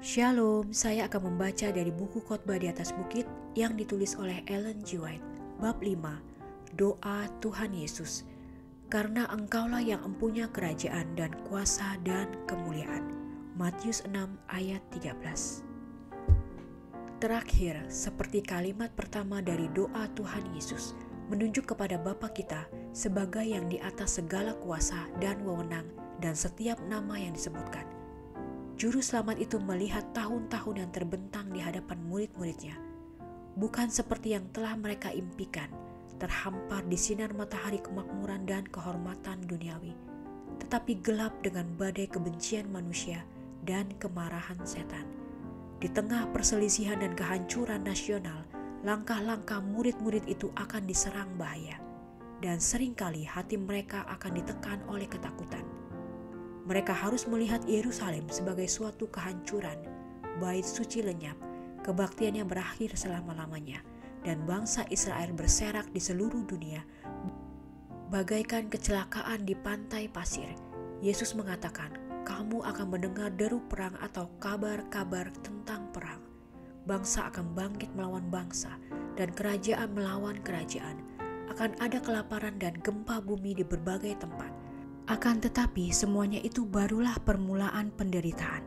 Shalom, saya akan membaca dari buku Khotbah di atas Bukit yang ditulis oleh Ellen G. White, bab 5, Doa Tuhan Yesus. Karena engkaulah yang empunya kerajaan dan kuasa dan kemuliaan. Matius 6 ayat 13. Terakhir, seperti kalimat pertama dari doa Tuhan Yesus, menunjuk kepada Bapa kita sebagai yang di atas segala kuasa dan wewenang dan setiap nama yang disebutkan. Juru selamat itu melihat tahun-tahun yang terbentang di hadapan murid-muridnya. Bukan seperti yang telah mereka impikan, terhampar di sinar matahari kemakmuran dan kehormatan duniawi, tetapi gelap dengan badai kebencian manusia dan kemarahan setan. Di tengah perselisihan dan kehancuran nasional, langkah-langkah murid-murid itu akan diserang bahaya, dan seringkali hati mereka akan ditekan oleh ketakutan. Mereka harus melihat Yerusalem sebagai suatu kehancuran, bait suci lenyap, kebaktiannya berakhir selama-lamanya, dan bangsa Israel berserak di seluruh dunia bagaikan kecelakaan di pantai pasir. Yesus mengatakan, kamu akan mendengar deru perang atau kabar-kabar tentang perang. Bangsa akan bangkit melawan bangsa, dan kerajaan melawan kerajaan. Akan ada kelaparan dan gempa bumi di berbagai tempat. Akan tetapi semuanya itu barulah permulaan penderitaan.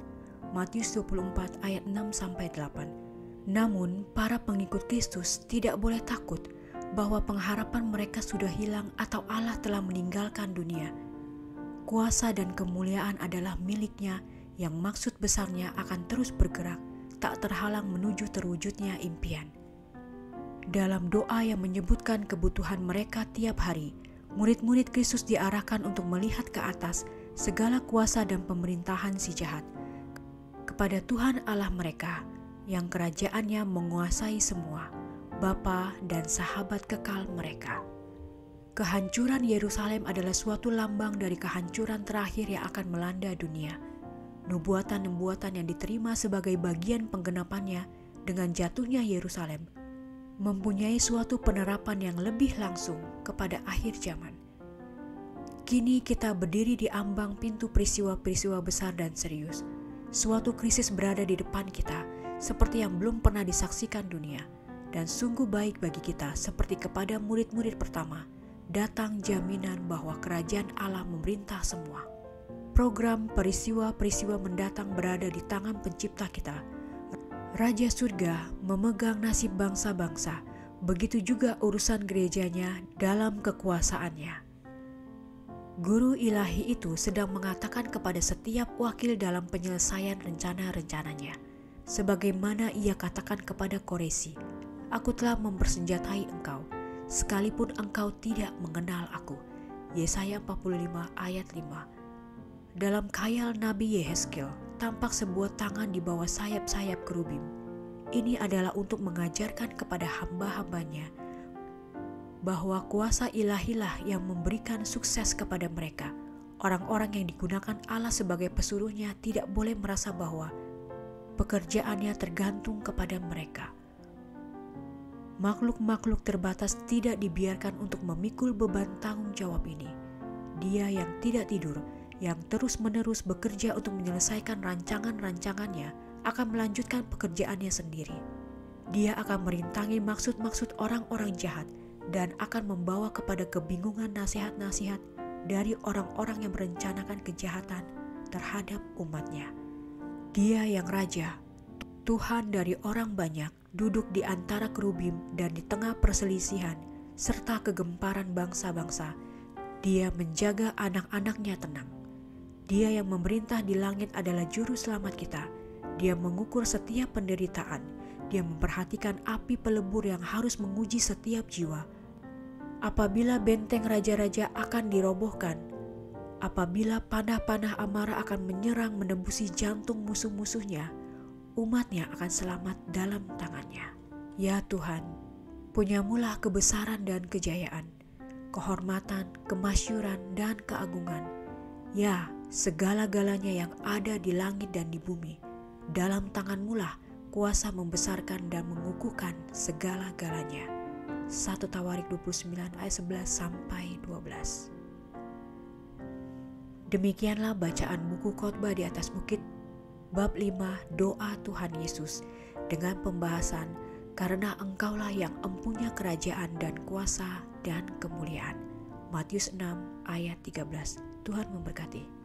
Matius 24 ayat 6-8. Namun para pengikut Kristus tidak boleh takut bahwa pengharapan mereka sudah hilang atau Allah telah meninggalkan dunia. Kuasa dan kemuliaan adalah miliknya yang maksud besarnya akan terus bergerak, tak terhalang menuju terwujudnya impian. Dalam doa yang menyebutkan kebutuhan mereka tiap hari, murid-murid Kristus diarahkan untuk melihat ke atas segala kuasa dan pemerintahan si jahat, kepada Tuhan Allah mereka yang kerajaannya menguasai semua, Bapa dan sahabat kekal mereka. Kehancuran Yerusalem adalah suatu lambang dari kehancuran terakhir yang akan melanda dunia. Nubuatan-nubuatan yang diterima sebagai bagian penggenapannya dengan jatuhnya Yerusalem mempunyai suatu penerapan yang lebih langsung kepada akhir zaman. Kini kita berdiri di ambang pintu peristiwa-peristiwa besar dan serius. Suatu krisis berada di depan kita, seperti yang belum pernah disaksikan dunia, dan sungguh baik bagi kita, seperti kepada murid-murid pertama, datang jaminan bahwa kerajaan Allah memerintah semua. Program peristiwa-peristiwa mendatang berada di tangan pencipta kita. Raja surga memegang nasib bangsa-bangsa, begitu juga urusan gerejanya dalam kekuasaannya. Guru ilahi itu sedang mengatakan kepada setiap wakil dalam penyelesaian rencana-rencananya, sebagaimana ia katakan kepada Koresi, aku telah mempersenjatai engkau, sekalipun engkau tidak mengenal aku. Yesaya 45 ayat 5. Dalam khayal Nabi Yehezkiel, tampak sebuah tangan di bawah sayap-sayap kerubim. Ini adalah untuk mengajarkan kepada hamba-hambanya bahwa kuasa ilahilah yang memberikan sukses kepada mereka. Orang-orang yang digunakan Allah sebagai pesuruhnya tidak boleh merasa bahwa pekerjaannya tergantung kepada mereka. Makhluk-makhluk terbatas tidak dibiarkan untuk memikul beban tanggung jawab ini. Dia yang tidak tidur, yang terus-menerus bekerja untuk menyelesaikan rancangan-rancangannya, akan melanjutkan pekerjaannya sendiri. Dia akan merintangi maksud-maksud orang-orang jahat dan akan membawa kepada kebingungan nasihat-nasihat dari orang-orang yang merencanakan kejahatan terhadap umatnya. Dia yang raja, Tuhan dari orang banyak, duduk di antara kerubim dan di tengah perselisihan serta kegemparan bangsa-bangsa. Dia menjaga anak-anaknya tenang. Dia yang memerintah di langit adalah juru selamat kita. Dia mengukur setiap penderitaan. Dia memperhatikan api pelebur yang harus menguji setiap jiwa. Apabila benteng raja-raja akan dirobohkan, apabila panah-panah amarah akan menyerang menembusi jantung musuh-musuhnya, umatnya akan selamat dalam tangannya. Ya Tuhan, punyamulah kebesaran dan kejayaan, kehormatan, kemasyuran, dan keagungan. Ya, segala-galanya yang ada di langit dan di bumi, dalam tangan-Mulah kuasa membesarkan dan mengukuhkan segala-galanya. 1 Tawarik 29 ayat 11-12. Demikianlah bacaan buku Khotbah di atas Bukit bab 5 doa Tuhan Yesus dengan pembahasan karena Engkaulah yang empunya kerajaan dan kuasa dan kemuliaan. Matius 6 ayat 13. Tuhan memberkati.